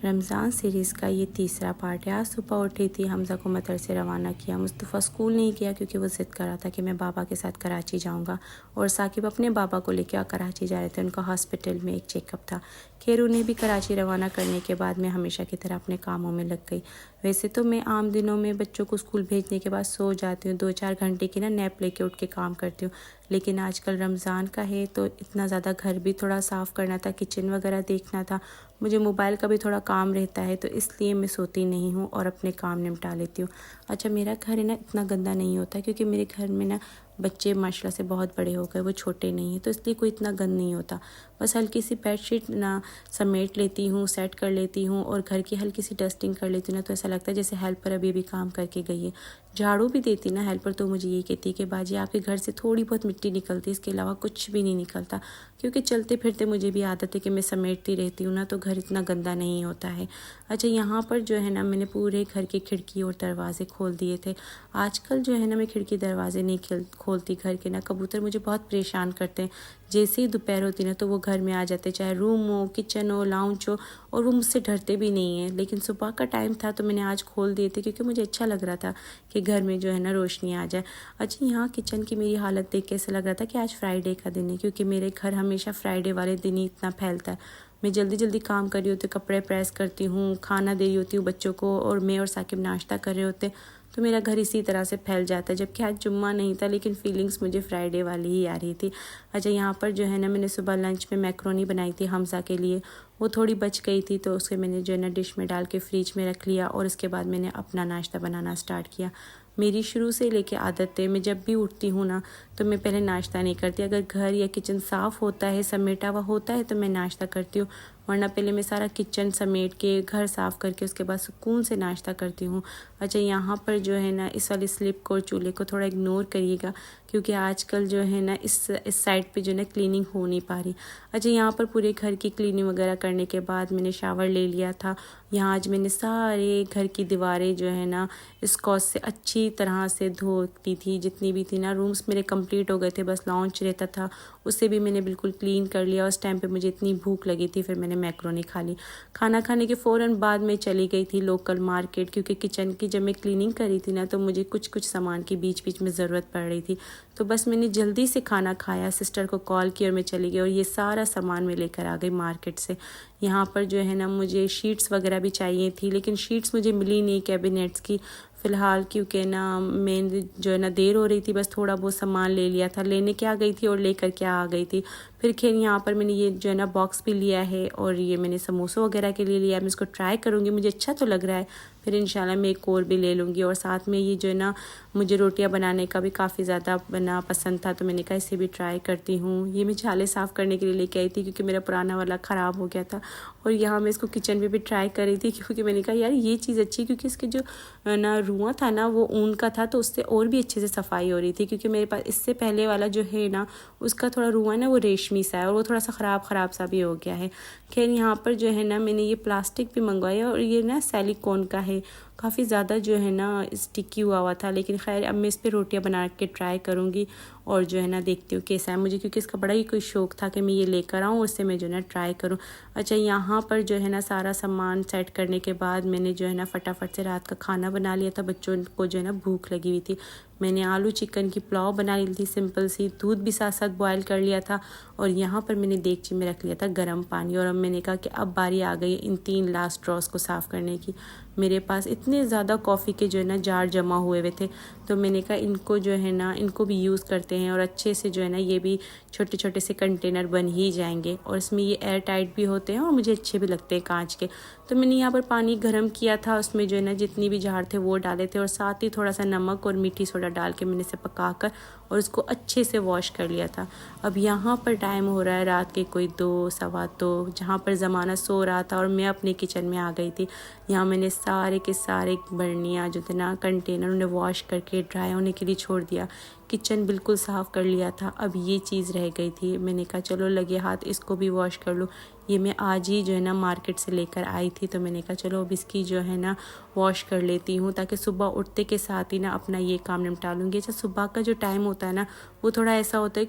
Ramzan series का ये तीसरा पार्ट है। आज सुबह उठी थी, हमज़ा को मदरसे से रवाना किया। मुस्तफ़ा स्कूल नहीं गया क्योंकि वो ज़िद कर रहा था कि मैं बाबा के साथ कराची जाऊंगा, और साकिब अपने बाबा को लेकर कराची जा रहे थे। उनका हॉस्पिटल में एक चेकअप था। खैर, उन्हें भी कराची रवाना करने के बाद मैं हमेशा की तरह अपने कामों में लग गई। वैसे तो मैं आम दिनों में बच्चों को स्कूल भेजने के बाद सो जाती हूँ, 2-4 घंटे की नैप लेके उठ के काम करती हूँ। लेकिन आजकल रमज़ान का है तो इतना ज़्यादा घर भी थोड़ा साफ़ करना था, किचन वगैरह देखना था, मुझे मोबाइल का भी थोड़ा काम रहता है, तो इसलिए मैं सोती नहीं हूँ और अपने काम निपटा लेती हूँ। अच्छा, मेरा घर है ना इतना गंदा नहीं होता क्योंकि मेरे घर में ना बच्चे माशाल्लाह से बहुत बड़े हो गए, वो छोटे नहीं हैं, तो इसलिए कोई इतना गंद नहीं होता। बस हल्की सी बेडशीट ना समेट लेती हूँ, सेट कर लेती हूँ और घर की हल्की सी डस्टिंग कर लेती हूँ ना, तो ऐसा लगता है जैसे हेल्पर अभी भी काम करके गई है। झाड़ू भी देती ना हेल्पर, तो मुझे ये कहती है कि बाजी आपके घर से थोड़ी बहुत मिट्टी निकलती है, इसके अलावा कुछ भी नहीं निकलता। क्योंकि चलते फिरते मुझे भी आदत है कि मैं समेटती रहती हूँ ना, तो घर इतना गंदा नहीं होता है। अच्छा, यहाँ पर जो है ना मैंने पूरे घर की खिड़की और दरवाजे खोल दिए थे। आजकल जो है ना मैं खिड़की दरवाजे नहीं खोलती घर के ना, कबूतर मुझे बहुत परेशान करते हैं। जैसे ही दोपहर होती ना तो वो घर में आ जाते, चाहे रूम हो, किचन हो, लाउंज हो, और वो मुझसे डरते भी नहीं हैं। लेकिन सुबह का टाइम था तो मैंने आज खोल दिए थे क्योंकि मुझे अच्छा लग रहा था कि घर में जो है ना रोशनी आ जाए। अच्छा, यहाँ किचन की मेरी हालत देख के ऐसा लग रहा था कि आज फ्राइडे का दिन है, क्योंकि मेरे घर हमेशा फ्राइडे वाले दिन ही इतना फैलता है। मैं जल्दी जल्दी काम कर रही होती हूँ, कपड़े प्रेस करती हूँ, खाना दे रही होती हूँ बच्चों को, और मैं और साकिब नाश्ता कर रहे होते, तो मेरा घर इसी तरह से फैल जाता है। जबकि आज जुम्मा नहीं था, लेकिन फीलिंग्स मुझे फ्राइडे वाली ही आ रही थी। अच्छा, यहाँ पर जो है ना मैंने सुबह लंच में मैक्रोनी बनाई थी हमज़ा के लिए, वो थोड़ी बच गई थी तो उसे मैंने जो है ना डिश में डाल के फ्रिज में रख लिया, और उसके बाद मैंने अपना नाश्ता बनाना स्टार्ट किया। मेरी शुरू से लेके आदत है, मैं जब भी उठती हूँ ना तो मैं पहले नाश्ता नहीं करती। अगर घर या किचन साफ़ होता है, समेटा हुआ होता है, तो मैं नाश्ता करती हूँ, वरना पहले मैं सारा किचन समेट के घर साफ़ करके उसके बाद सुकून से नाश्ता करती हूँ। अच्छा, यहाँ पर जो है ना इस वाली स्लिप को, चूल्हे को थोड़ा इग्नोर करिएगा, क्योंकि आजकल जो है ना इस साइड पे जो है ना क्लीनिंग हो नहीं पा रही। अच्छा, यहाँ पर पूरे घर की क्लीनिंग वगैरह करने के बाद मैंने शावर ले लिया था। यहाँ आज मैंने सारे घर की दीवारें जो है ना स्कॉच से अच्छी तरह से धोती थी, जितनी भी थी ना। रूम्स मेरे कंप्लीट हो गए थे, बस लॉन्च रहता था, उसे भी मैंने बिल्कुल क्लीन कर लिया। उस टाइम पे मुझे इतनी भूख लगी थी, फिर मैंने मैक्रोनी खा ली। खाना खाने के फ़ौरन बाद में चली गई थी लोकल मार्केट, क्योंकि किचन की जब मैं क्लीनिंग कर रही थी ना तो मुझे कुछ कुछ सामान की बीच बीच में ज़रूरत पड़ रही थी, तो बस मैंने जल्दी से खाना खाया, सिस्टर को कॉल किया और मैं चली गई, और ये सारा सामान मैं लेकर आ गई मार्केट से। यहाँ पर जो है ना मुझे शीट्स वगैरह भी चाहिए थी, लेकिन शीट्स मुझे मिली नहीं कैबिनेट्स की फ़िलहाल, क्योंकि ना मैं जो है ना देर हो रही थी, बस थोड़ा बहुत सामान ले लिया था, लेने क्या गई थी और लेकर क्या आ गई थी। फिर खैर यहाँ पर मैंने ये जो है ना बॉक्स भी लिया है, और ये मैंने समोसों वगैरह के लिए लिया। मैं इसको ट्राई करूँगी, मुझे अच्छा तो लग रहा है, फिर इंशाल्लाह मैं एक और भी ले लूँगी। और साथ में ये जो है ना मुझे रोटियां बनाने का भी काफ़ी ज़्यादा बना पसंद था, तो मैंने कहा इसे भी ट्राई करती हूँ। ये मैं झाले साफ़ करने के लिए लेके आई थी क्योंकि मेरा पुराना वाला ख़राब हो गया था, और यहाँ मैं इसको किचन में भी ट्राई कर रही थी क्योंकि मैंने कहा यार ये चीज़ अच्छी है, क्योंकि इसके जो ना रुआं था ना वो ऊन का था, तो उससे और भी अच्छे से सफाई हो रही थी। क्योंकि मेरे पास इससे पहले वाला जो है ना उसका थोड़ा रुआं ना वो रेशमी सा है, और वो थोड़ा सा ख़राब सा भी हो गया है। खैर, यहाँ पर जो है ना मैंने ये प्लास्टिक भी मंगवाया, और ये ना सिलिकॉन का है, काफ़ी ज़्यादा जो है ना स्टिकी हुआ था। लेकिन खैर अब मैं इस पर रोटियां बना के ट्राई करूँगी, और जो है ना देखती हूँ कैसा है मुझे, क्योंकि इसका बड़ा ही कोई शौक़ था कि मैं ये लेकर आऊँ, उससे मैं जो है ना ट्राई करूँ। अच्छा, यहाँ पर जो है ना सारा सामान सेट करने के बाद मैंने जो है ना फटाफट से रात का खाना बना लिया था। बच्चों को जो है ना भूख लगी हुई थी, मैंने आलू चिकन की पुलाव बना ली थी सिंपल सी, दूध भी साथ साथ बॉयल कर लिया था, और यहाँ पर मैंने देगची में रख लिया था गर्म पानी। और अब मैंने कहा कि अब बारी आ गई इन 3 लास्ट ड्रॉस को साफ़ करने की। मेरे पास इतने ज़्यादा कॉफ़ी के जो है ना जार जमा हुए थे, तो मैंने कहा इनको जो है ना इनको भी यूज़ करते हैं, और अच्छे से जो है ना ये भी छोटे छोटे से कंटेनर बन ही जाएंगे, और इसमें ये एयर टाइट भी होते हैं और मुझे अच्छे भी लगते हैं कांच के। तो मैंने यहाँ पर पानी गर्म किया था, उसमें जो है ना जितनी भी जार थे वो डाले थे, और साथ ही थोड़ा सा नमक और मीठी सोडा डाल के मैंने इसे पकाकर और उसको अच्छे से वॉश कर लिया था। अब यहाँ पर टाइम हो रहा है रात के कोई 2 सवा 2, जहाँ पर ज़माना सो रहा था और मैं अपने किचन में आ गई थी। यहाँ मैंने सारे के सारे बर्नियाँ जो थे ना कंटेनर उन्हें वॉश करके ड्राई होने के लिए छोड़ दिया, किचन बिल्कुल साफ़ कर लिया था, अब ये चीज़ रह गई थी। मैंने कहा चलो लगे हाथ इसको भी वॉश कर लूँ। ये मैं आज ही जो है ना मार्केट से लेकर आई थी, तो मैंने कहा चलो अब इसकी जो है ना वॉश कर लेती हूँ, ताकि सुबह उठते के साथ ही ना अपना ये काम निपटा लूँगी। अच्छा, सुबह का जो टाइम होता है ना वो थोड़ा ऐसा होता है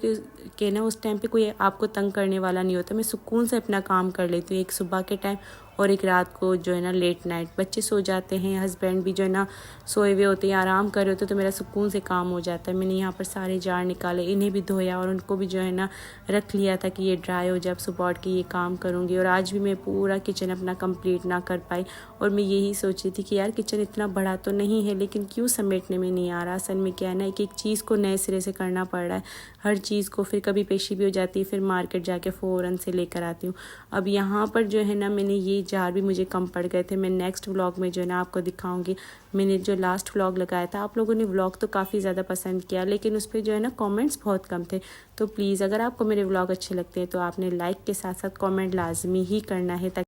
कि ना उस टाइम पे कोई आपको तंग करने वाला नहीं होता। मैं सुकून से अपना काम कर लेती हूँ, एक सुबह के टाइम और एक रात को जो है ना लेट नाइट। बच्चे सो जाते हैं, हस्बैंड भी जो है ना सोए हुए होते हैं, आराम कर रहे होते, तो मेरा सुकून से काम हो जाता है। मैंने यहाँ पर सारे जार निकाले, इन्हें भी धोया और उनको भी जो है ना रख लिया था कि ये ड्राई हो जाए। अब सुबह उठ के ये काम करूँगी। और आज भी मैं पूरा किचन अपना कंप्लीट ना कर पाई, और मैं यही सोच रही थी कि यार किचन इतना बड़ा तो नहीं है, लेकिन क्यों समेटने में नहीं आ रहा। असल में क्या है ना, एक एक चीज़ को नए सिरे से करना पड़ रहा है, हर चीज़ को। फिर कभी पेशी भी हो जाती है, फिर मार्केट जाके फ़ौरन से लेकर आती हूँ। अब यहाँ पर जो है ना मैंने ये जार भी मुझे कम पड़ गए थे। मैं नेक्स्ट व्लॉग में जो है ना आपको दिखाऊंगी। मैंने जो लास्ट व्लॉग लगाया था, आप लोगों ने व्लॉग तो काफ़ी ज़्यादा पसंद किया, लेकिन उस पर जो है ना कमेंट्स बहुत कम थे। तो प्लीज़ अगर आपको मेरे व्लॉग अच्छे लगते हैं तो आपने लाइक के साथ साथ कमेंट लाजमी ही करना है, ताकि